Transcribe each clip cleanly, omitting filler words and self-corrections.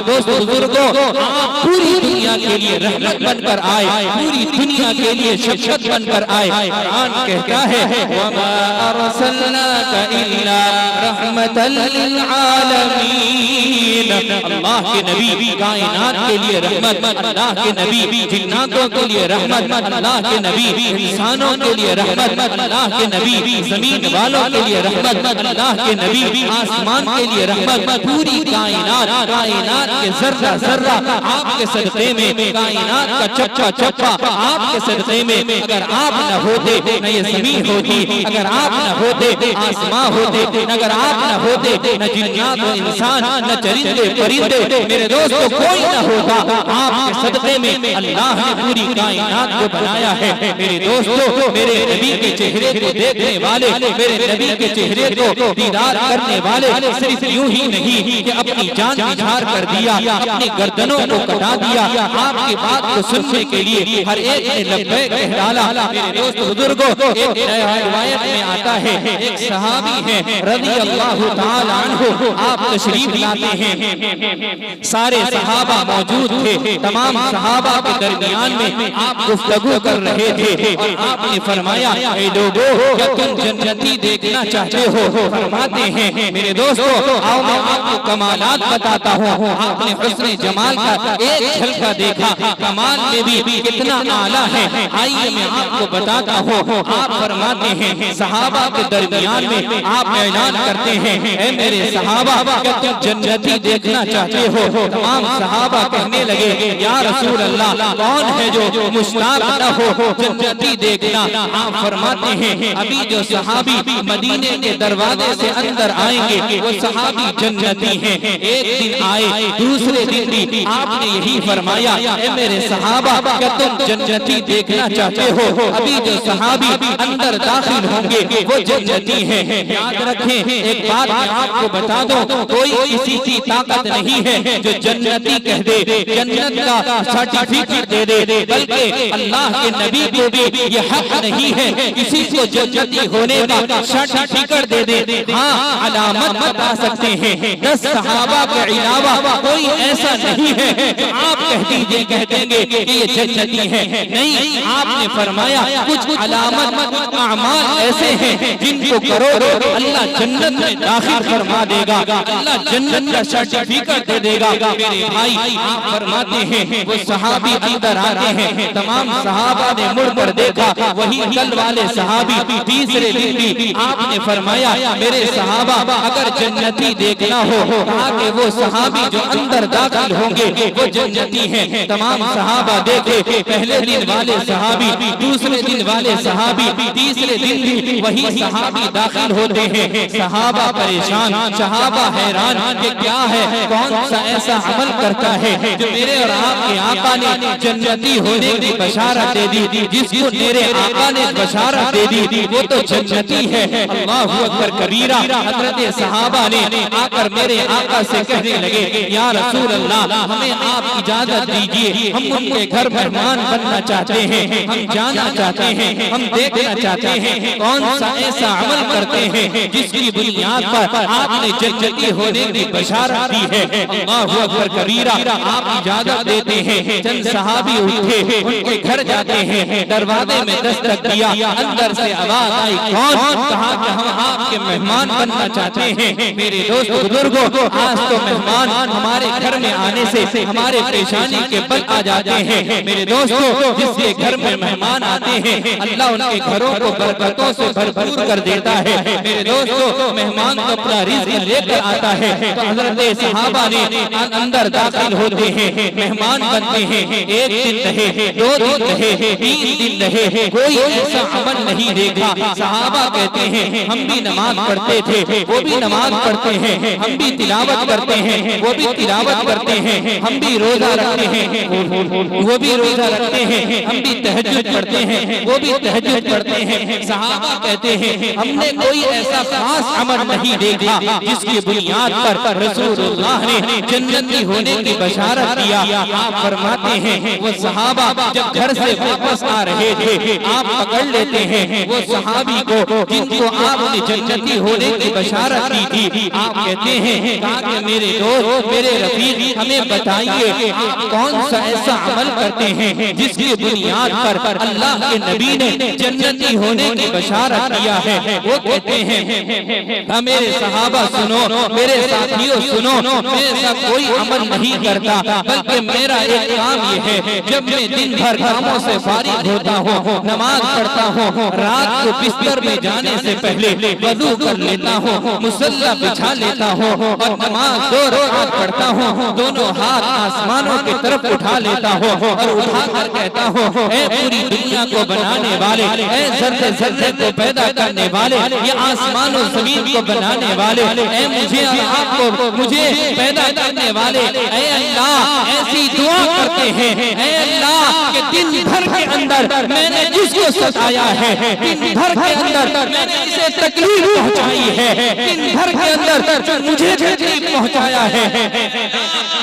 دوست بزرگوں آپ پوری دنیا کے لیے رحمت بن کر آئے، پوری دنیا کے لیے شفقت بن کر آئے۔ قرآن کہتا ہے وَمَا أَرْسَلْنَاكَ إِلَّا رَحْمَةً لِلْعَالَمِينَ۔ اللہ کے نبی کائنات کے لیے رحمت، اللہ کے نبی جناتوں کے لیے رحمت، اللہ کے نبی انسانوں کے لیے رحمت، اللہ کے نبی زمین والوں کے لیے رحمت، اللہ کے نبی آسمان کے لیے رحمت۔ پوری کائنات کے ذرہ ذرہ آپ کے صدقے میں، کائنات کا چپا چپا آپ کے صدقے میں۔ اگر آپ نہ ہوتے نہ یہ زمین ہوتی، اگر آپ نہ ہوتے آسمان ہوتے، اگر آپ نہ ہوتے نہ جنات و انسان، نہ چرندے پرندے، میرے دوستو کوئی نہ ہوتا۔ آپ کے صدقے میں اللہ نے پوری کائنات کو بنایا ہے۔ میرے دوستو میرے نبی کے چہرے کو دیکھنے والے، میرے نبی کے چہرے کو دیدار کرنے والے صرف یوں ہی نہیں کہ اپنی جان نچھار کر دیا، اپنی گردنوں کو کٹا دیا، آپ کی بات کو سننے کے لیے ہر ایک نے لبیک کہہ ڈالا۔ میرے دوست بزرگوں ایک روایت میں آتا ہے، ایک صحابی ہے رضی اللہ تعالی عنہ، آپ تشریف لاتے ہیں، سارے صحابہ موجود تھے، تمام صحابہ کے درمیان میں آپ گفتگو کر رہے تھے اور آپ نے فرمایا اے لوگو کیا تم جنتی دیکھنا چاہتے ہو؟ فرماتے ہیں میرے دوستو آؤ میں آپ کو کمالات بتاتا ہوں۔ آپ نے حسن جمال کا ایک جھلکا دیکھا، کمال میں بھی کتنا اعلیٰ ہے، آئیے میں آپ کو بتاتا ہوں۔ آپ فرماتے ہیں صحابہ کے درمیان میں آپ اعلان کرتے ہیں اے میرے صحابہ کیا تم جنتی دیکھنا چاہتے ہو؟ تمام صحابہ کہنے لگے یا رسول اللہ کون ہے جو مشتاق نہ ہو جنتی دیکھنا؟ آپ فرماتے ہیں ابھی جو صحابی مدینے کے دروازے سے اندر آئیں گے وہ صحابی جنتی ہیں۔ ایک دن آئے، دوسرے دن بھی آپ نے یہی فرمایا اے میرے صحابہ کیا تم جنتی دیکھنا چاہتے ہو؟ ابھی جو صحابی اندر داخل ہوں گے وہ جنتی ہیں۔ یاد رکھیں ایک بات میں آپ کو بتا دوں، کوئی کسی کی طاقت نہیں ہے جو جنتی کہہ دے، جنت کا سرٹیفکیٹ دے دے، بلکہ اللہ کے نبی کو بھی یہ حق نہیں ہے کسی کو جنتی ہونے کا سرٹیفکیٹ دے دے۔ ہاں علامت بتا سکتے ہیں، 10 صحابہ کے علاوہ کوئی ایسا نہیں ہے جو آپ کہہ دیں گے کہ یہ جنتی ہے۔ نہیں، آپ نے فرمایا کچھ علامت اعمال ایسے ہیں جن کو کرو اللہ جنت میں داخل فرما دے گا، اللہ جنت کا سرٹیفکیٹ دے دے گا۔ میرے بھائی آپ فرماتے ہیں وہ صحابی اندر آتے ہیں، تمام صحابہ نے مڑ کر دیکھا، وہی کل والے صحابی۔ تیسرے دن بھی آپ نے فرمایا میرے صحابہ اگر جنتی دیکھنا ہو کہا کہ وہ صحابی جو اندر داخل ہوں گے وہ جنتی ہیں۔ تمام صحابہ دیکھے، پہلے دن والے صحابی، دوسرے دن والے صحابی، تیسرے دن بھی وہی صحابی داخل ہوتے ہیں۔ صحابہ پریشان، صحابہ حیران کہ کیا ہے، کون سا ایسا عمل کرتا ہے جو میرے اور آپ کے آقا نے جنتی ہونے کی بشارت دے دی؟ جس کو میرے آقا نے بشارت دے دی وہ تو جنتی ہے۔ اللہ اکبر کبیرہ۔ حضرت صحابہ نے آ کر میرے آقا سے کہنے لگے یا رسول اللہ ہمیں آپ اجازت دیجئے، ہم ان کے گھر مہمان بننا چاہتے ہیں، ہم جانا چاہتے ہیں، ہم دیکھنا چاہتے ہیں کون سا ایسا عمل کرتے ہیں جس کی بنیاد پر آپ نے جنتی ہونے کی بشارت دی ہے۔ اللہ اکبر کبیرہ۔ آپ اجازت دیتے ہیں، چند صحابی اٹھے، ان کے گھر جاتے ہیں، دروازے میں دستک دیا، اندر سے آواز آئی کون؟ کہا کہ ہم آپ کے مہمان بننا چاہتے ہیں۔ میرے دوست بزرگوں آج تو مہمان ہمارے گھر میں آنے سے ہمارے پیشانی کے بل آ جاتے ہیں۔ میرے دوستو جس کے گھر میں مہمان آتے ہیں اللہ ان کے گھروں کو برکتوں سے بھرپور کر دیتا ہے۔ میرے دوستو مہمان تو اپنا رزق لے کر آتا ہے، تو حضرت صحابہ نے اندر داخل ہوتے ہیں، مہمان بنتے ہیں۔ ایک دن رہے، 2 دن رہے، 3 دن رہے، کوئی ایسا عمل نہیں دیکھا۔ صحابہ کہتے ہیں ہم بھی نماز پڑھتے تھے، وہ بھی نماز پڑھتے ہیں، ہم بھی تلاوت کرتے ہیں، وہ بھی تلاوت کرتے ہیں، ہم بھی روزہ رکھتے ہیں، وہ بھی روزہ رکھتے ہیں، ہم بھی تہجد پڑھتے ہیں، وہ بھی تہجد پڑھتے ہیں۔ صحابہ کہتے ہیں ہم نے کوئی ایسا خاص عمل نہیں دیکھا جس کی بنیاد پر رسول اللہ نے جنتی ہونے کی بشارت دیا۔ آپ فرماتے ہیں وہ صحابہ جب گھر سے واپس آ رہے تھے آپ پکڑ لیتے ہیں وہ صحابی کو جن کو آپ نے جنتی ہونے کی بشارت دی تھی۔ آپ کہتے ہیں کہ میرے دوست، میرے رفیق ہمیں بتائیے آپ کون سا ایسا عمل کرتے ہیں جس کی بنیاد پر اللہ کے نبی نے جنتی ہونے کی بشارت کیا ہے؟ وہ کہتے ہیں میرے صحابہ سنو، میرے ساتھیوں سنو، میں ایسا کوئی عمل نہیں کرتا، بلکہ میرا ایک کام یہ ہے جب میں دن بھر کاموں سے فارغ ہوتا ہوں، نماز پڑھتا ہوں، رات کو بستر میں جانے سے پہلے وضو کر لیتا ہوں، مصلی بچھا لیتا ہوں اور نماز 2 رکعت پڑھتا ہوں، دونوں ہاتھ آسمانوں کی طرف اٹھا لیتا ہوں اور اٹھا کر کہتا ہوں اے پوری دنیا کو بنانے والے، اے ذرے ذرے کو پیدا کرنے والے، یہ آسمان و زمین کو بنانے والے، اے مجھے اور آپ کو مجھے پیدا کرنے والے، اے اللہ ایسی دعا کرتے ہیں اے اللہ کہ دن بھر کے اندر میں نے جس کو ستایا ہے، دن بھر کے اندر میں نے اسے تکلیف پہنچائی ہے، دن بھر کے اندر جو مجھے تکلیف پہنچایا ہے،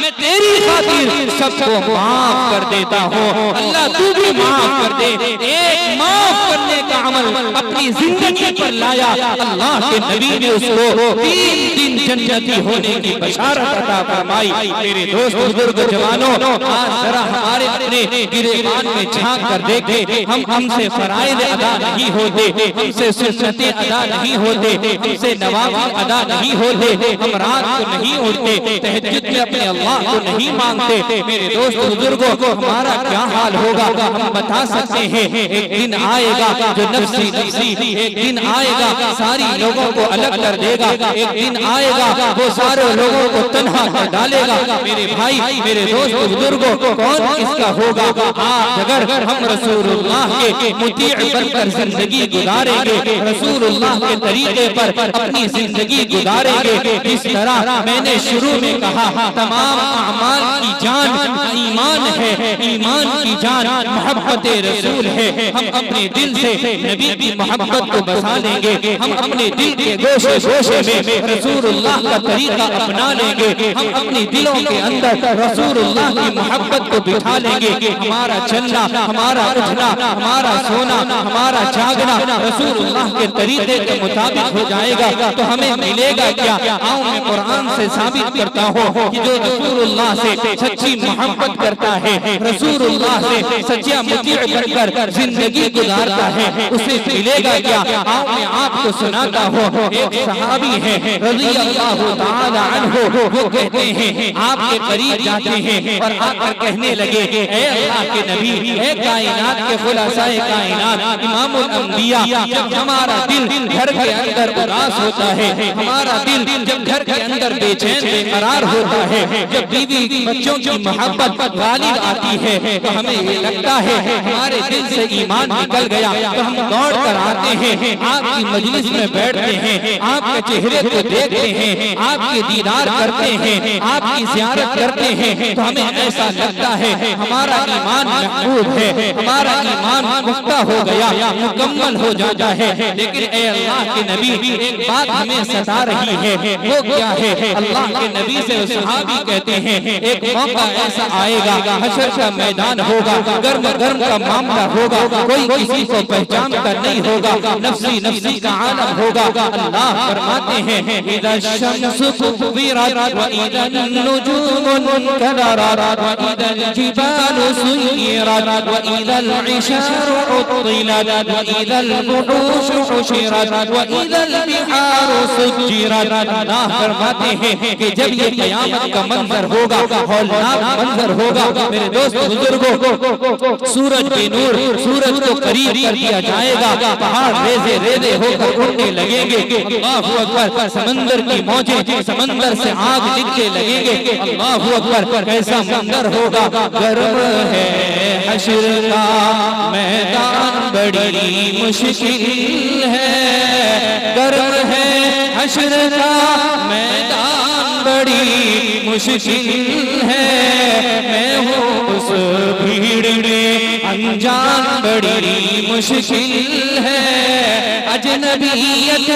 میں تیری خاطر سب کو معاف کر دیتا ہوں، اللہ تو بھی معاف کر دے۔ ایک معاف کرنے کا عمل اپنی زندگی پر لایا، اللہ کے نبی نے اس کو 3 دن جنتی ہونے کی بشارت عطا فرمائی۔ میرے دوست بزرگ جوانوں، آج ذرا ہمارے اپنے گریبان میں جھانک کر دیکھیں، ہم سے فرائض ادا نہیں ہوتے، ہم سے سنتیں ادا نہیں ہوتے، ہم سے نوافل ادا نہیں ہوتے، ہم رات کو نہیں اٹھتے، تہجد میں اپنے اللہ کو نہیں مانگتے۔ میرے دوست بزرگوں، ہمارا کیا حال ہوگا ہم بتا سکتے ہیں۔ ایک دن آئے گا جو نفسی نفسی، ایک دن آئے گا ساری لوگوں کو الگ کر دے گا، ایک دن آئے گا وہ سارے لوگوں کو تنہا کر ڈالے گا۔ میرے بھائی، میرے دوست بزرگوں، کون کس کا ہوگا؟ آج اگر ہم رسول اللہ کے مطیع بن کر زندگی گزاریں گے، رسول اللہ کے طریقے پر اپنی زندگی گزاریں گے، جس طرح میں نے شروع میں کہا تمام اعمال کی جان ایمان ہے، ایمان کی جان محبت رسول ہے۔ ہم اپنے دل سے نبی کی محبت کو بسا لیں گے، ہم اپنے دل کے گوشے گوشے میں رسول اللہ کا طریقہ اپنا لیں گے، ہم اپنی دلوں کے اندر رسول اللہ کی محبت کو بٹھا لیں گے، ہمارا چلنا، ہمارا اٹھنا، ہمارا سونا، ہمارا جاگنا رسول اللہ کے طریقے کے مطابق ہو جائے گا تو ہمیں ملے گا کیا؟ آؤ میں قرآن سے ثابت کرتا ہوں کہ جو رسول اللہ سے سچی محبت کرتا ہے، رسول اللہ سے سچا مطیع بن کر زندگی گزارتا ہے، اسے ملے گا کیا؟ آؤ میں آپ کو سناتا ہوں۔ ایک صحابی ہے رضی اللہ تعالی عنہ، وہ کہتے ہیں آپ کے قریب جاتے ہیں اور آ کر کہنے لگے اے اللہ کے نبی، اے کائنات کے خلاصہ کائنات، امام الانبیاء، جب ہمارا دل گھر کے اندر اداس ہوتا ہے، ہمارا دل جب گھر کے اندر بے چین بے قرار ہوتا ہے، جب بیوی بچوں کی محبت غالب آتی ہے تو ہمیں یہ لگتا ہے ہمارے دل سے ایمان نکل گیا، تو ہم دوڑ کر آتے ہیں، آپ کی مجلس میں بیٹھتے ہیں، آپ کے چہرے کو دیکھتے ہیں، آپ کی دیدار کرتے ہیں، آپ کی زیارت کرتے ہیں، تو ہمیں ایسا لگتا ہے ہمارا ایمان محفوظ ہے، ہمارا ایمان پختہ ہو گیا، مکمل ہو جاتا ہے۔ لیکن اے اللہ کے نبی، ایک بات ہمیں ستا رہی ہے، وہ کیا ہے؟ اللہ کے نبی سے صحابی کہتے ہیں ایک موقع ایسا آئے گا، حشر کا میدان ہوگا، گرم گرم کا معاملہ ہوگا، کوئی کسی کو پہچان کر نہیں ہوگا، نفسی نفسی کا عالم ہوگا۔ اللہ فرماتے ہیں اذا الشمس كورت واذا النجوم انكدرت واذا الجبال سيرت واذا العشار عطلت واذا الوحوش حشرت واذا البحار سجرت۔ اللہ فرماتے ہیں کہ جب یہ قیامت کا منظر ہوگا، ہولناک منظر ہوگا، میرے دوست بزرگوں، سورج بے نور، سورج کو قریب کر دیا جائے گا، پہاڑ ریزے ریزے ہو کر اٹھنے لگیں گے، اللہ اکبر، سمندر کی موجیں سمندر سے آگ نکلنے لگیں گے، اللہ اکبر، کیسا منظر ہوگا۔ گرم ہے حشر کا میدان بڑی مشکل ہے، گرم ہے حشر کا میدان بڑی مشکل ہے، میں ہوں اس بھیڑ میں انجان بڑی مشکل ہے، اجنبیت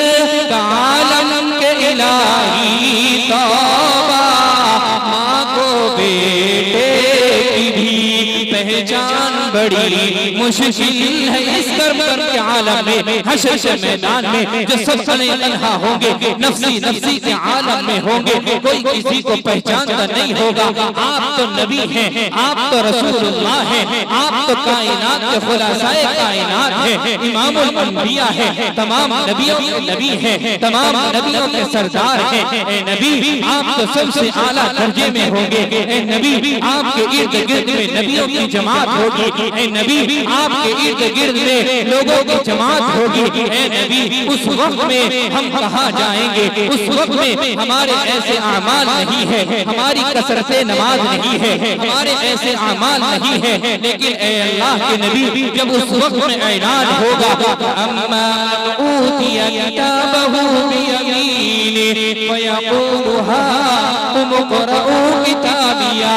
کا عالم کے الہی توبہ، ماں کو بیٹے کی بھی پہچان بڑی مشکل ہے۔ اس کرم کے عالم میں، حشر کے میدان میں جو سب تنہا ہوں گے، نفسی نفسی کے عالم میں ہوں گے، کوئی کسی کو پہچانتا نہیں ہوگا۔ آپ تو نبی ہیں، آپ تو رسول اللہ ہیں، آپ تو کائنات کے خلاصۂ کائنات ہیں، امام الانبیاء ہیں، تمام نبیوں کے نبی ہیں، تمام نبیوں کے سردار ہیں۔ اے نبی آپ تو سب سے اعلیٰ درجے میں ہوں گے۔ اے نبی آپ کے ارد گرد میں نبیوں کی جماعت ہوگی۔ اے نبی آپ کے ارد گرد میں لوگوں کی جماعت ہوگی۔ اے نبی اس وقت میں ہم کہاں جائیں گے؟ اس وقت میں ہمارے ایسے اعمال نہیں ہے، ہماری کثرت نماز نہیں ہے، ہمارے ایسے اعمال نہیں ہے، لیکن اے اللہ کے نبی جب اس وقت میں اعلان ہوگا اما اوتی کتابہ بیمینہ فیقول ہاؤم اقرءوا کتابیہ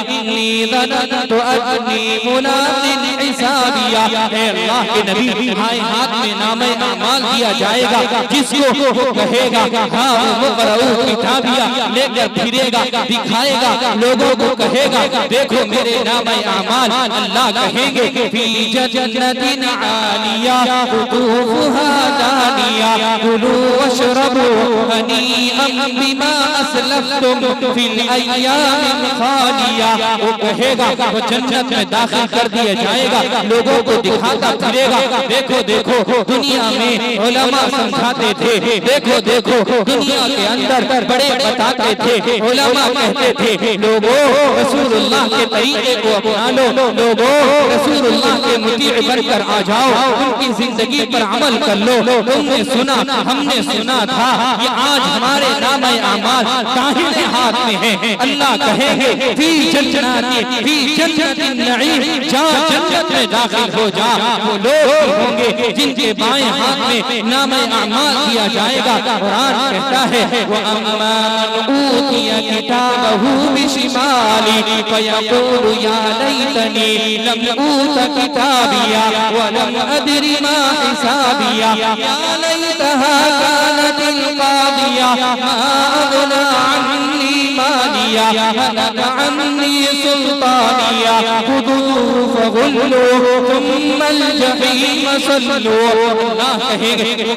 انی ظننت انی ملاق حسابیہ۔ اے اللہ کے نبی ہائے ہاتھ میں نامہ اعمال دیا جائے گا، جس کو وہ کہے گا ہاؤم اقرءوا کتابیہ، لے کر پھرے گا، دکھائے گا، لوگوں کو کہے گا دیکھو میرے نامہ اعمال۔ اللہ کہیں گے فی جنت عالیہ قطوفها دانیہ کلوا واشربوا ہنیئا بما اسلفتم فی الایام الخالیہ۔ وہ کہے گا، وہ جنت میں داخل کر دیا جائے گا، لوگوں کو دکھاتا پھرے گا دیکھو دیکھو دنیا میں علماء سمجھاتے تھے، دیکھو دیکھو دنیا کے اندر بڑے بتاتے تھے، علماء کہتے تھے لوگوں رسول اللہ کے طریقے کو اپنا لو، لوگوں رسول اللہ کے مطیع بن کر آ جاؤ، ان کی زندگی پر عمل کر لو۔ تم نے سنا، ہم نے سنا تھا، یہ آج ہمارے نامہ اعمال داہنے ہاتھ میں ہیں۔ اللہ کہیں گے فی جنت النعیم، جا جنت میں داخل ہو جا۔ وہ لوگ ہوں گے جن کے بائیں ہاتھ میں نامہ اعمال دیا جائے گا۔ قرآن کہتا ہے وَأَمَّا مَنْ أُوتِيَ كِتَابَهُ بِشِمَالِهِ فَيَقُولُ يَا لَيْتَنِي لَمْ أُوتَ كِتَابِيَهْ وَلَمْ أَدْرِ مَا حِسَابِيَهْ يَا لَيْتَهَا كَانَتِ الْقَاضِيَةَ مَا أَغْنَىٰ عَنِّي مَالِيَهْ هَلَكَ عَنِّي سُلْطَانِيَهْ خُذُوهُ فَغُلُّوهُ ثُمَّ الْجَحِيمَ صَلُّوهُ۔ اللہ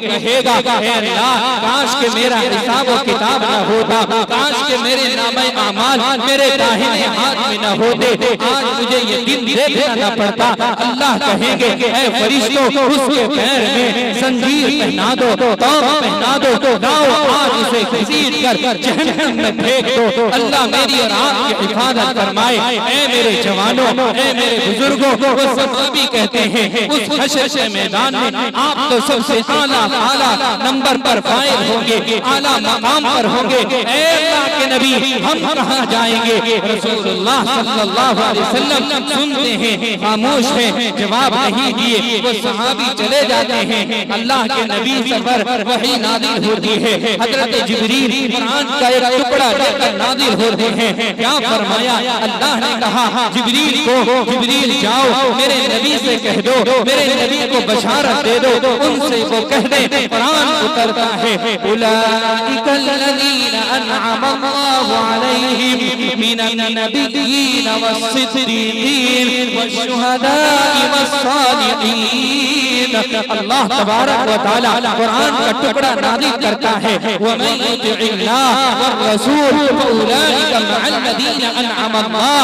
کہے گا اے اللہ کاش کہ میرا حساب و کتاب نہ ہوتا، کاش کہ میرے نامہ اعمال میرے داہنے ہاتھ میں نہ ہوتے، آج مجھے یہ دن دیکھنا نہ پڑتا۔ اللہ کہیں گے اے فرشتوں اس کے پیر میں زنجیر پہنا دو، توق پہنا دو، لاؤ آج اسے گھسیٹ کر جہنم میں پھینک دو۔ اللہ میری اور آپ کی حفاظت فرمائے۔ اے میرے جوانوں، اے میرے بزرگوں، وہ صحابی کہتے ہیں اس حشر کے میدان میں آپ تو سب سے اعلیٰ نمبر پر فائز ہوں گے، اعلیٰ مقام پر ہوں گے۔ اے اللہ کے نبی ہم کہاں جائیں گے؟ رسول اللہ صلی اللہ علیہ وسلم سنتے ہیں، خاموش ہیں، جواب نہیں دیے۔ وہ صحابی چلے جاتے ہیں، اللہ کے نبی پر وحی نازل ہوتی ہے، حضرت جبریل قرآن کا ایک ٹکڑا لے کر نازل ہوتے ہیں۔ کیا فرمایا؟ اللہ نے کہا جبریل جاؤ میرے نبی سے کہہ دو، میرے نبی کو بشارت دے دو، ان سے وہ کہہ دے قرآن اترتا ہے اولئک الذین انعم اللہ علیہم من النبیین والصدیقین والشہداء والصالحین۔ اللہ تبارک و تعالی قرآن کا ٹکڑا نازل کرتا ہے ومن یطع اللہ والرسول فاولئک مع الذین انعم اللہ۔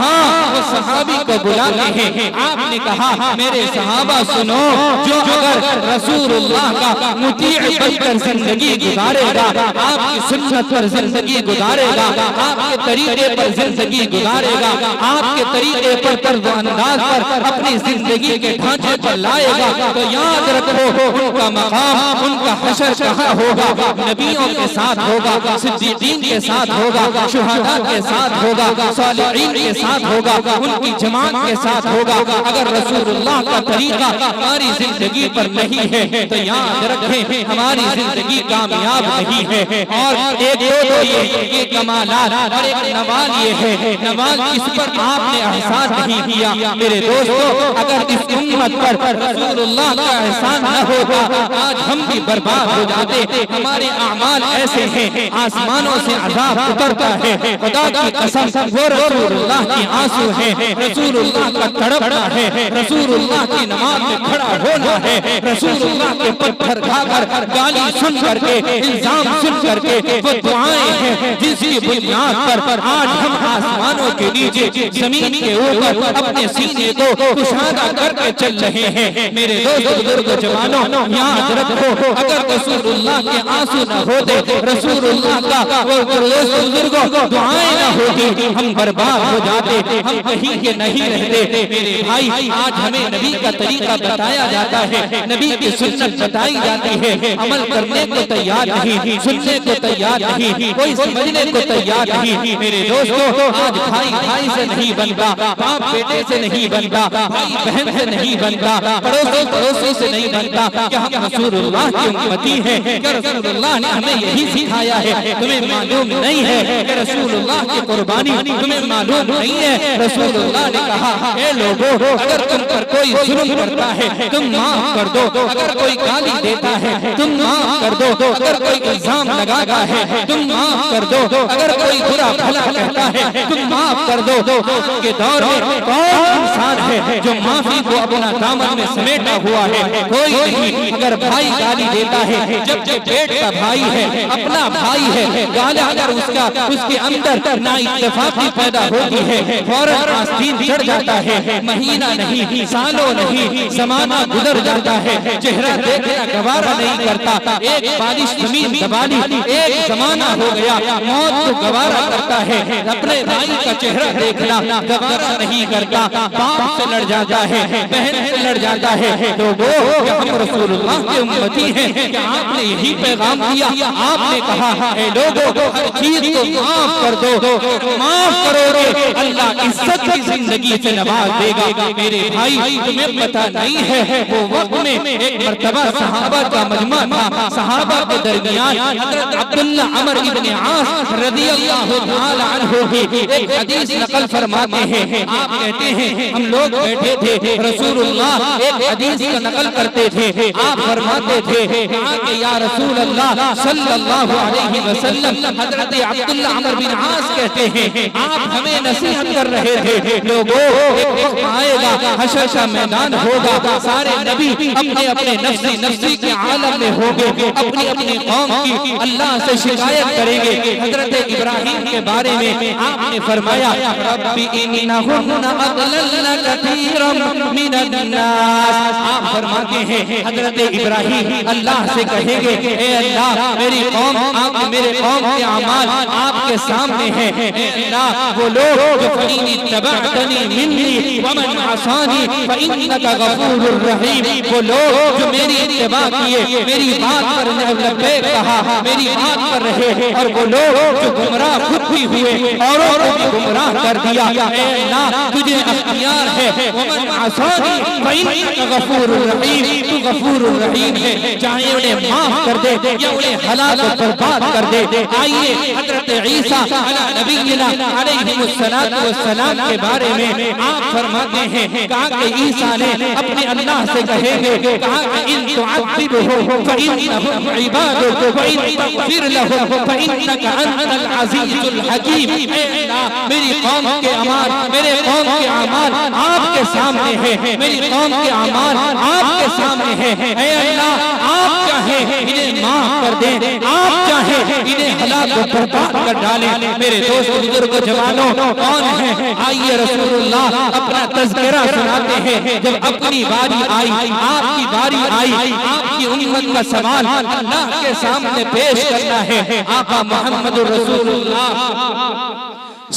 ہاں وہ صحابی کو بلاتے ہیں، آپ نے کہا میرے صحابہ سنو، جو اگر رسول اللہ کا مطیع بن کر زندگی گزارے گا، آپ کی سنت پر زندگی گزارے گا، آپ کے طریقے پر زندگی گزارے گا، آپ کے طریقے پر طرز و انداز پر اپنی زندگی کے ڈھانچے پر لائے گا، تو یاد رکھو ان کا مقام، ان کا حشر کہاں ہوگا؟ نبیوں کے ساتھ ہوگا، صدیقین کے ساتھ ہوگا، شہداء کے ساتھ ہوگا، صالحین کے ساتھ ہوگا، ان کی جماعت کے ساتھ ہوگا۔ اگر رسول اللہ کا طریقہ ہماری زندگی پر نہیں ہے تو یاد رکھیں ہماری زندگی کامیاب نہیں ہے۔ اور ایک دو یہ کمالات اور ایک نوال یہ ہے، نوال اس پر آپ نے احساس نہیں کیا۔ میرے دوستو اگر اس امت پر رسول اللہ کا احسان نہ ہوتا آج ہم بھی برباد ہو جاتے. ہمارے اعمال ایسے ہیں آسمانوں سے عذاب اترتا ہے. خدا کی قسم وہ رسول اللہ کی آنسو ہے, رسول اللہ کا تڑپنا ہے, رسول اللہ کی نماز میں کھڑا ہونا ہے, رسول اللہ کے پتھر کھا کر گالی سن کر کے الزام سن کر کے وہ دعائیں ہیں جس کی بنیاد پر آج ہم آسمانوں کے نیچے زمین کے اوپر اپنے سینے کو کشادہ کر کے چل رہے ہیں. میرے دوست بزرگ جوانوں یاد رکھو اگر رسول اللہ کے آنسو نہ ہوتے, رسول اللہ کا وہ دوست بزرگوں دعائیں نہ ہوتی, ہم برباد ہو جاتے, ہم کہیں کے نہیں رہتے. میرے بھائی آج ہمیں نبی کا طریقہ بتایا جاتا ہے, نبی کی سنت بتائی جاتی ہے, عمل کرنے کو تیار نہیں, سننے کو تیار نہیں, کوئی سمجھنے کو تیار نہیں. میرے دوستو آج بھائی بھائی سے نہیں بنتا, باپ بیٹے سے نہیں بنتا, بھائی بہن سے نہیں بنتا, پڑوسی پڑوسی سے نہیں بنتا. کہ ہم رسول اللہ کی امتی ہیں, کہ رسول اللہ نے ہمیں یہی سکھایا ہے. تمہیں معلوم نہیں ہے کہ رسول اللہ کی قربانی تمہیں معلوم نہیں ہے. رسول اللہ نے کہا اے لوگوں اگر تم پر کوئی ظلم کرتا ہے تم معاف کر دو, اگر کوئی گالی دیتا ہے تم معاف کر دو, اگر کوئی الزام لگاتا ہے تم معاف کر دو, اگر کوئی برا بھلا کہتا ہے تم معاف کر دو. آج کے دور میں کون انسان ہے جو معافی کو اپنا دامن میں سمیٹا ہوا ہے؟ کوئی نہیں. اگر بھائی گالی دیتا ہے, جب پیٹ کا بھائی ہے, اپنا بھائی ہے, گالی اگر اس کے اندر نا اتفاقی پیدا ہوتی ہے فوراً آستین چڑھ جاتا ہے. مہینہ نہیں, سالوں نہیں, زمانہ گزر جاتا ہے, چہرہ دیکھنا گوارا نہیں کرتا. ایک بارش زمین دبالی, ایک زمانہ ہو گیا, موت کو گوارا کرتا ہے, اپنے بھائی کا چہرہ دیکھنا گوارا نہیں کرتا. باپ سے لڑ جاتا ہے, بہن سے لڑ جاتا ہے. لوگوں ہم رسول اللہ کے امتی ہیں, کہ آپ نے یہی پیغام دیا. آپ نے کہا اے لوگوں ہر چیز کو معاف کر دو, معاف کرو گے اللہ عزت کی زندگی سے نواز دے گا. میرے بھائی تمہیں پتہ نہیں ہے وہ وقت میں ایک مرتبہ صحابہ کا مجمع تھا. صحابہ کے درمیان حضرت عبداللہ عمر ابن عاص رضی اللہ تعالی عنہ کی ایک حدیث نقل فرماتے ہیں. آپ کہتے ہیں ہم لوگ بیٹھے تھے, رسول اللہ ایک حدیث کا نقل کرتے تھے. آپ فرماتے تھے کہ یا رسول اللہ صلی اللہ علیہ وسلم, حضرت عبداللہ عمر بن عاص کہتے ہیں آپ ہمیں نصیحت کر رہے تھے, لوگوں ایک وقت آئے گا حشر کا میدان ہوگا, سارے نبی اپنے اپنے نفسی کے عالم میں ہوں گے, اپنی اپنی قوم کی اللہ سے شکایت کریں گے. حضرت ابراہیم کے بارے میں آپ نے فرمایا رب انہن اضللن کثیرا من الناس. آپ فرماتے ہیں حضرت ابراہیم اللہ سے کہیں گے اے اللہ میری قوم, آپ میرے قوم کے اعمال آپ کے سامنے ہیں. اے اللہ وہ لوگ جو فإن اتبعتنی منی ومن عصانی فإنک غفور رحیم, وہ لوگ جو میری اتباع کیے, میری بات پر لبیک کہا, میری بات پر رہے, اور وہ لوگ جو گمراہ خود بھی ہوئے اوروں کو بھی گمراہ کر دیا, اے اللہ تجھے اختیار ہے. ومن عصانی فإنک غفور رحیم, تو غفور رحیم ہے, چاہے انہیں معاف کر دے یا انہیں ہلاک و برباد کر دے. آئیے حضرت عیسیٰ علی نبینا علیہ السلام کے بارے میں آپ فرماتے ہیں کہا کہ عیسیٰ نے اپنے اللہ سے کہیں گے, کہا کہ ان تعذبهم فإنهم عبادك وإن تغفر لهم فإنك أنت العزيز الحكيم. اے اللہ میری قوم کے اعمال, میرے قوم کے اعمال آپ کے سامنے ہیں, میری قوم کے اعمال آپ کے سامنے ہیں. اے اللہ آپ چاہیں انہیں معاف کر دیں, آپ چاہیں انہیں ہلاک و برباد کر ڈالیں. میرے دوست بزرگ جوانوں کون ہیں, آئیے رسول اللہ اپنا تذکرہ سناتے ہیں. جب اپنی باری آئی, آپ کی باری آئی, آپ کی امت کا سوال اللہ کے سامنے پیش کرنا ہے. آقا محمد رسول اللہ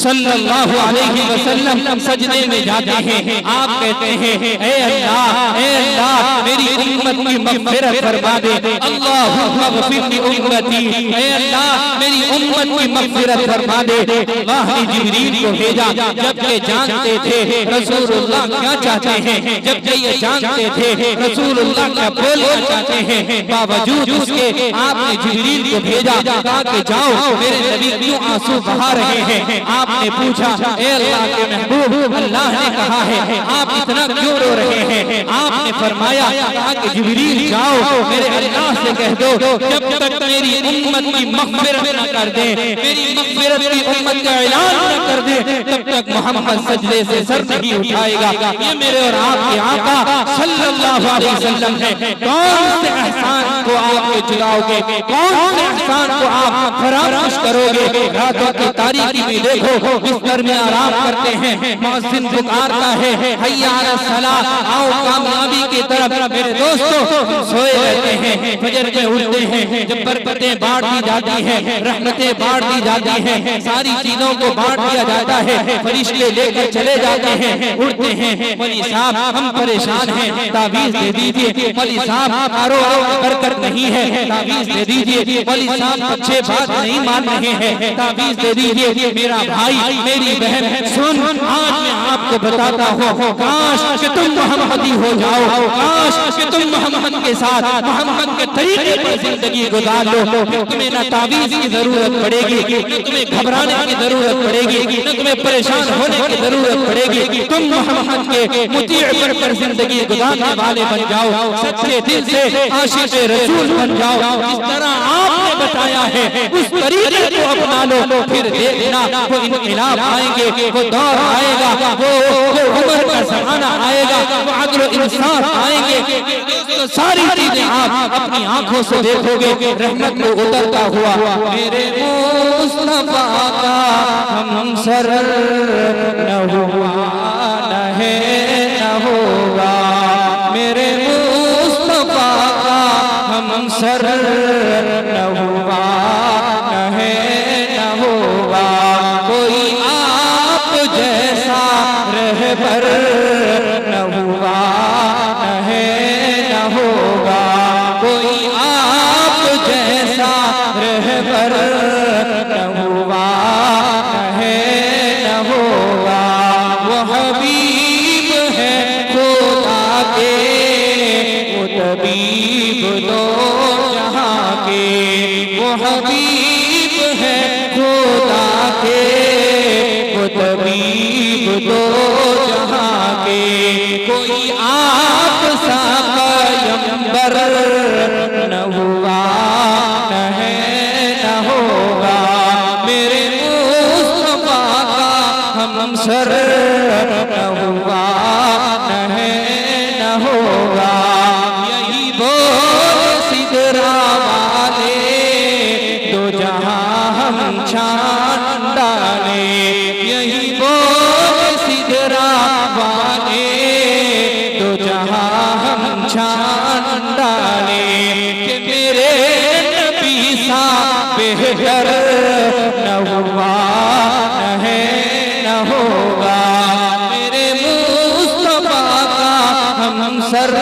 صلی اللہ علیہ وسلم سجدے میں جاتے ہیں. آپ کہتے ہیں اے اللہ میری امت کی مغفرت فرما دے. اللہم اغفر لی امتی, اے اللہ میری امت کی مغفرت فرما دے. اللہ نے جبریل کو بھیجا, جبکہ جانتے تھے رسول اللہ کیا چاہتے ہیں, جبکہ یہ جانتے تھے رسول اللہ کیا بولنا چاہتے ہیں, باوجود اس کے آپ نے جبریل کو بھیجا, کہا کہ جاؤ میرے نبی کیوں آنسو بہا رہے ہیں. آپ نے پوچھا اے اللہ کے محبوب اللہ نے کہا ہے آپ اتنا کیوں رو رہے ہیں؟ آپ نے فرمایا کہ جبریل جاؤ میرے اللہ سے کہہ دو جب تک میری امت کی مغفرت نہ کر دے، میری مغفرت کی امت کا اعلان نہ کر دے، تب تک محمد سجدے سے سر نہیں اٹھائے گا۔ یہ میرے اور آپ کے آقا صلی اللہ علیہ وسلم ہے۔ کون سے احسان کو آپ کے چلاؤ گے، کون سے احسان کو آپ فراموش کرو گے؟ راتوں کی تاریکی میں دیکھو بستر میں آرام کرتے ہیں، مؤذن پکارتا ہے حی علی الصلاۃ، آؤ کامیابی کی طرف۔ میرے دوستو سوئے رہتے ہیں، فجر میں اٹھتے ہیں، جب برکتیں بانٹ دی جاتی ہیں، رحمتیں بانٹ دی جاتی ہیں، ساری چیزوں کو بانٹ دیا جاتا ہے، فرشتے لے کر چلے جاتے ہیں، اٹھتے ہیں مولوی صاحب ہم پریشان ہیں تعویذ دے دیجئے، مولوی صاحب کاروبار میں برکت نہیں ہے تعویذ دے دیجئے، مولوی صاحب اچھے بات نہیں مان رہے ہیں تعویذ دے دیجئے۔ میرا بھائی میری بہن سن، آج میں آپ کو بتاتا ہوں کاش کہ تم محمدی ہو جاؤ، کاش کہ تم محمد کے ساتھ محمد کے طریقے پر زندگی گزار لو، پھر تمہیں نہ تعویذ کی ضرورت پڑے گی، نہ تمہیں گھبرانے کی ضرورت پڑے گی، نہ تمہیں پریشان ہونے کی ضرورت پڑے گی۔ تم محمد کے مطیع پر زندگی گزارنے والے بن جاؤ، سچے دل سے عاشق رسول بن جاؤ، جس طرح آپ نے بتایا ہے اس طریقے کو اپنا لو، پھر دیکھنا وہ انقلاب آئیں گے، وہ دور آئے گا، وہ عمر کا زمانہ آئے گا، وہ عدل و انصاف آئیں گے، ساری چیزیں آپ اپنی آنکھوں سے دیکھو گے، رحمت کو اترتا ہوا۔ میرے مصطفیٰ کا ہم سر نہ ہوا نہ ہے نہ ہوگا، میرے مصطفیٰ کا ہم سر نہ ہوا نہ ہے نہ ہوگا، کوئی آپ جیسا رہبر نہ ہوا نہ ہے نہ ہوگا، کوئی آپ جیسا رہبر نہ ہوا نہ ہے نہ ہوگا۔ وہ حبیب ہے خدا کے، وہ طبیب دو جہاں کے، وہ حبیب ہے خدا کے، وہ طبیب دو جہاں کے، کوئی آپ سا پیغمبر نہ ہوا نہ ہے نہ ہوگا، میرے مصطفیٰ کا ہم سر نہ ہوا نہ ہے نہ ہوگا۔ یہی بول سدرا والے دو جہاں ہم چھان ڈالے، یہی بول سدرا والے دو جہاں ہم چھان ڈالے، کہ میرے نبی سا بہتر نہ ہوا نہ ہے نہ ہوگا، میرے مصطفیٰ کا ہم سر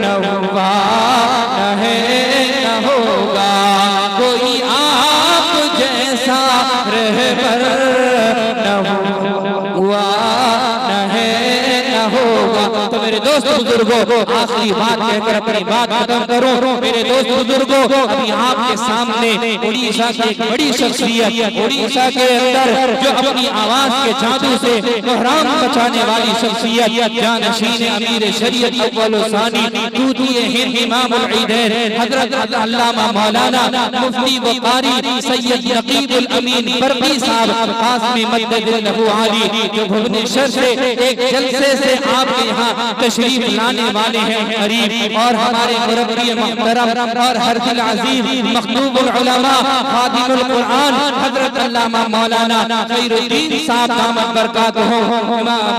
نہ ہوا نہ ہے نہ ہوگا، کوئی آپ جیسا رہبر نہ ہوا نہ ہے نہ ہوگا۔ تو میرے دوست بزرگوں آخری بات کہہ کر اپنی بات ختم کروں۔ میرے دوست بزرگوں ابھی آپ کے سامنے اڑیسہ کی ایک بڑی شخصیت، اڑیسہ کے اندر جو اپنی آواز کے جادو سے بحران بچانے والی شخصیت، جانشین امیر شریعت اول و ثانی طوطی ہند امام العیدین حضرت علامہ مولانا مفتی و قاری سید نقیب الامین برقی صاحب قاسمی مدد لہو عالی، جو بھونیشور سے ایک جلسے سے آپ کے یہاں تشریف لانے والے ہیں قریب، اور ہمارے مربی محترم اور ہر دل عزیز مخدوم العلماء خادم القرآن حضرت علامہ مولانا خیر الدین صاحب دامت برکاتہ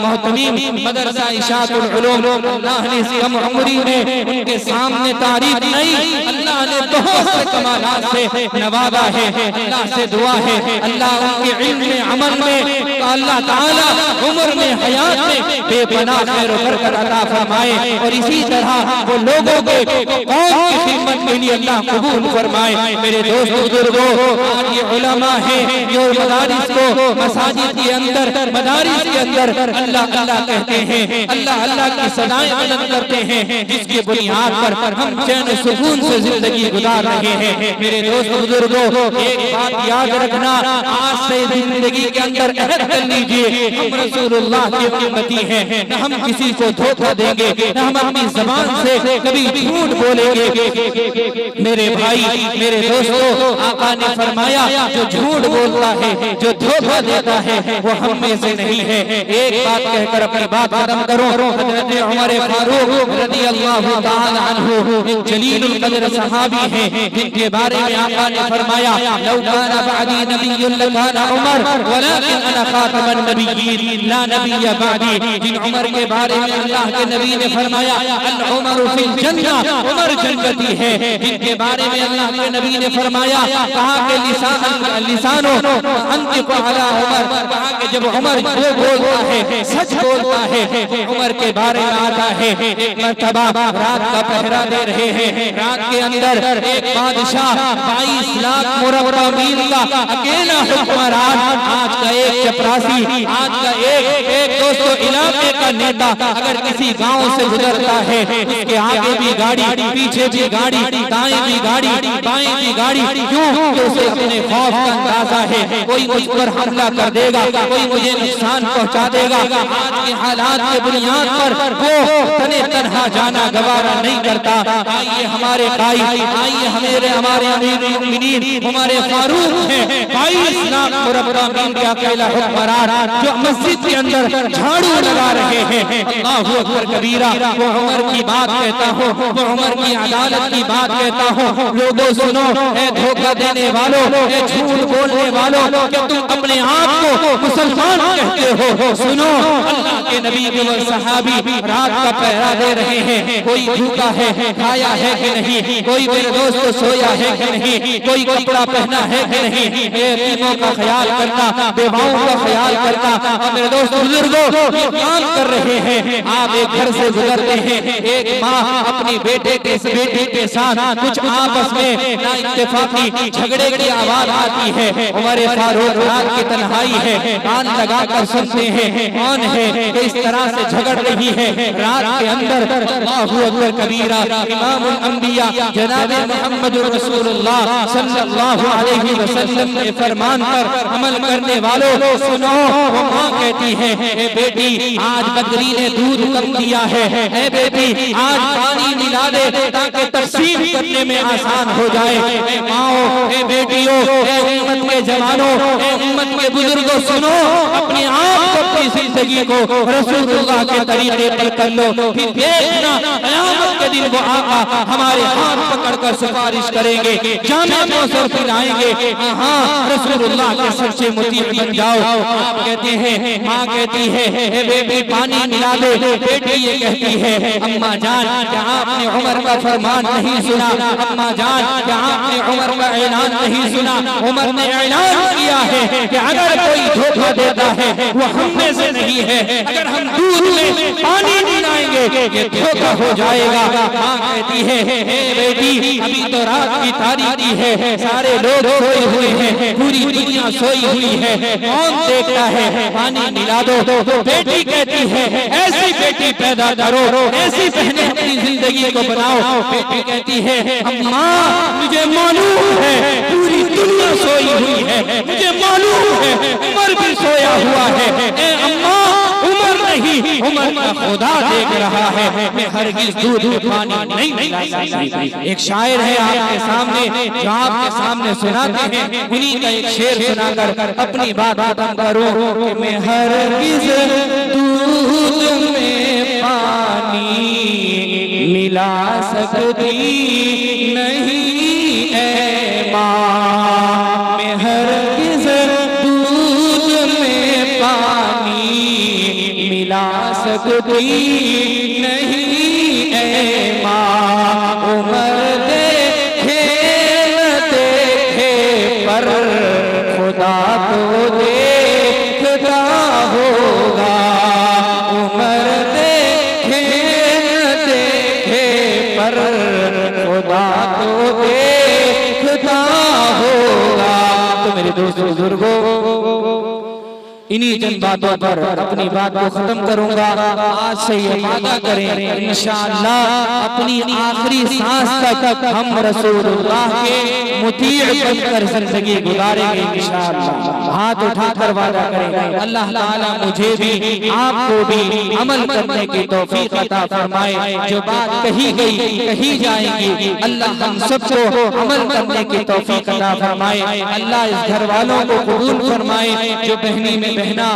محتمیم مدرسہ اشاعت العلوم، اللہ نے کم عمری میں ان کے سامنے تعریف نہیں، اللہ نے بہت سے کمالات سے نوازا ہے۔ اللہ سے دعا ہے اللہ ان کے علم میں عمل میں اللہ تعالی عمر میں حیات میں بے پناہ خیر و برکت عطا فرمائے۔ فرمائے اور اسی طرح وہ لوگوں کے قوم کی خدمت کے لیے اللہ قبول فرمائے۔ میرے دوست بزرگوں، آج یہ علماء ہیں جو مدارس کو مساجد کے اندر مدارس کے اندر اللہ اللہ کہتے ہیں، اللہ اللہ کی صدائیں بلند کرتے ہیں، جس کی بنیاد پر ہم چین و سکون سے زندگی گزار رہے ہیں۔ میرے دوست بزرگوں، ایک بات یاد رکھنا، آج سے زندگی کے اندر عہد کر لیجئے، ہم رسول اللہ کے امتی ہیں، نہ ہم کسی کو دھوکہ دیں گے، نہ ہم اپنی زبان سے کبھی جھوٹ بولیں گے۔ میرے بھائی، میرے دوستو، آقا نے فرمایا جو جھوٹ بولتا ہے، جو دھوکہ دیتا ہے، وہ ہم میں سے نہیں ہے۔ ایک بات کہہ کر اپنی بات ختم کروں، حضرت عمر فاروق رضی اللہ تعالی عنہ ایک جلیل القدر صحابی ہیں، جن کے بارے میں آقا نے فرمایا لو کان بعدی نبی لکان عمر ولکن انا خاتم النبیین لا نبی بعدی۔ جن عمر کے بارے میں اللہ کے نبی نے فرمایا العمر فی الجنہ، عمر جنتی ہے، جن کے بارے میں اللہ کے نبی نے فرمایا، کہا کہ لسانو انطق علی عمر، کہا کہ جب عمر جو بولتا ہے سچ بولتا ہے، عمر کے بارے میں آتا ہے ایک مرتبہ رات کا پہرا دے رہے ہیں، رات کے اندر ایک بادشاہ 22 لاکھ مربع میل کا اکیلا حکمران، آج کا ایک چپراسی، آج کا ایک دوستو علاقے کا نیتا اگر کسی گاؤں سے گزرتا ہے، اس کے آگے بھی گاڑی، پیچھے بھی گاڑی، دائیں بھی گاڑی، بائیں بھی گاڑی، کیوں کہ اسے اپنے خوف کا اندازہ ہے کوئی مجھ پر حملہ کر دے گا، کوئی مجھے نقصان پہنچا دے گا۔ آج کے حالات کے بنیاد پر وہ تنہا جانا گوارا نہیں کرتا۔ آئیے ہمارے قائد، آئیے ہمارے امیر المؤمنین ہمارے فاروق ہیں، 22 لاکھ مربع میل کا اکیلا حکمران جو مسجد کے اندر جھاڑو لگا رہے ہیں۔ اللہ اکبر کبیرہ، وہ عمر کی بات کہتا ہوں، وہ عمر کی عدالت کی بات کہتا ہوں، لوگوں سنو، اے دھوکہ دینے والوں، اے جھوٹ بولنے والوں، کہ تم اپنے آپ کو مسلمان کہتے ہو، سنو، اللہ کے نبی کے صحابی رات کا پہرا دے رہے ہیں، کوئی بھوکا ہے، کھایا ہے کہ نہیں، کوئی میرے دوست سویا ہے کہ نہیں، کوئی کپڑا پہنا ہے کہ نہیں، یتیموں کا خیال کرنا، بیواؤں کا خیال کرنا، اور میرے دوست بزرگوں یہ کام کر رہے ہیں۔ آپ ایک گھر سے گزرتے ہیں، ایک ماں اپنی بیٹے کے ساتھ کچھ آپس میں نا اتفاقی جھگڑے کی آواز آتی ہے، عمر فاروق رات کی تنہائی ہے، کان لگا کر سنتے ہیں کون ہے کہ اس طرح سے جھگڑ رہی ہے رات کے اندر۔ اللہ اکبر کبیرہ، امام الانبیاء جناب محمد رسول اللہ صلی اللہ علیہ وسلم کے فرمان پر عمل کرنے والوں سنو، وہ ماں کہتی ہے اے بیٹی آج بکری نے دودھ کم دیا ہے، اے بیٹی آج پانی ملا دے تاکہ تقسیم کرنے میں آسان ہو جائے۔ اے ماں، اے بیٹیوں، اے امت کے جوانوں، اے امت کے بزرگوں سنو، اپنے آپ کو اپنی زندگی کو رسول اللہ کے طریقے پر کر لو، پھر دیکھنا قیامت کے دن وہ آقا ہمارے ہاتھ پکڑ کر سفارش کریں گے، جامع کوثر پلائیں گے، ہاں رسول اللہ کے سچے مطیع بن جاؤ۔ آپ کہتے ہیں، ماں کہتی ہے اے بیٹی پانی ملا دے، بیٹی یہ کہتی ہے اماں جان کیا آپ نے عمر کا فرمان نہیں سنا، اماں جان کیا آپ نے عمر کا اعلان نہیں سنا، عمر نے اعلان کیا ہے کہ اگر کوئی دھوکہ دیتا ہے وہ ہم میں سے نہیں ہے، اگر ہم دودھ میں پانی ملائیں گے یہ دھوکہ ہو جائے گا۔ ماں کہتی ہے اے بیٹی ابھی تو رات کی تاریکی ہے، سارے لوگ سوئے ہوئے ہیں، پوری دنیا سوئی ہوئی ہے، کون دیکھتا ہے، پانی ملا دو۔ بیٹی کہتی ہے ایسی بیٹی پیدا کرو، ایسی بہنیں اپنی زندگی کو بناؤ۔ بیٹی کہتی ہے اماں مجھے معلوم ہے پوری دنیا سوئی ہوئی ہے، مجھے معلوم ہے عمر بھی سویا ہوا ہے، اے اماں عمر نہیں، عمر کا خدا دیکھ رہا ہے، میں ہرگز دودھ میں پانی نہیں ملا سکتی۔ ایک شاعر ہے آپ کے سامنے جو آپ کے سامنے سناتے ہیں، انہیں کا ایک شعر سنا کر اپنی بات ختم کروں کہ میں ہرگز دودھ میں پانی ملا سکتی نہیں اے ماں، میں ہرگز دودھ میں پانی ملا سکتی نہیں اے ماں، عمر دیکھے نہ دیکھے پر خدا تو دیکھتا ہوگا، عمر دیکھے میرے دوست بزرگوں، انہی چند باتوں پر اپنی بات کو ختم کروں گا۔ آج سے یہ وعدہ کریں انشاءاللہ اپنی آخری سانس تک ہم رسول اللہ کے مطیع بن کر زندگی گزاریں گے انشاءاللہ۔ ہاتھ اٹھا کر وعدہ کریں، اللہ تعالیٰ مجھے بھی آپ کو بھی عمل کرنے کی توفیق عطا فرمائے۔ جو بات کہی گئی کہی جائے گی، اللہ ہم سب کو عمل کرنے کی توفیق عطا فرمائے۔ اللہ اس گھر والوں کو قبول فرمائے، جو بہنی میں بہنا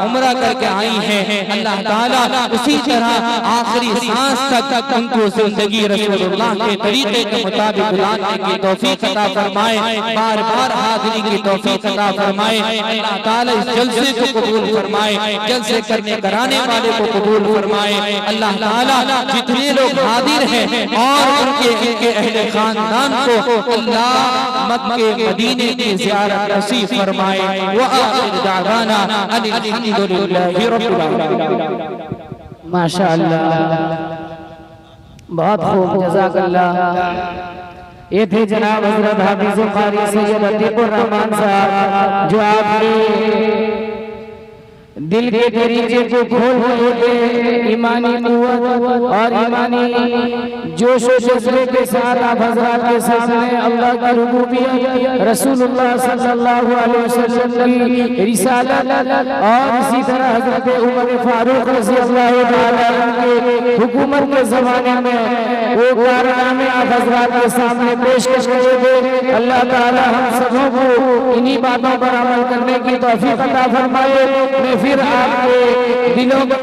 عمرہ کر کے آئی ہیں، اللہ تعالیٰ اسی طرح آخری سانس تک ان کو زندگی رسول اللہ کے طریقے کے مطابق گزارنے کی توفیق عطا فرمائے، بار بار حاضری کی توفیق عطا فرمائے۔ اللہ تعالیٰ اس جلسے کو قبول فرمائے، جلسے کرنے کرانے والے کو قبول فرمائے۔ اللہ تعالیٰ جتنے لوگ حاضر ہیں اور ان کے اہل خاندان کو اللہ مکہ مدینے کی زیارت نصیب فرمائے۔ وآخر دعوانا الحمدللہ رب العالمین۔ ماشاءاللہ، بہت خوب، جزاک اللہ۔ یہ تھے جناب حضرت حافظ قاری سید عتیق الرحمن صاحب، جو آپ نے دل کے دریچے کو کھول کے ایمانی قوت اور ایمانی جوش و جذبے کے ساتھ آپ حضرات کے سامنے اللہ کی ربوبیت، رسول اللہ صلی اللہ علیہ وسلم کی رسالت اور اسی طرح حضرت عمر فاروق رضی اللہ عنہ کے حکومت کے زمانے میں وہ کارنامے آپ حضرات کے سامنے پیش کرے تھے۔ اللہ تعالی ہم سبوں کو انہی باتوں پر عمل کرنے کی توفیق عطا فرمائے۔ میں پھر آپ کے دلوں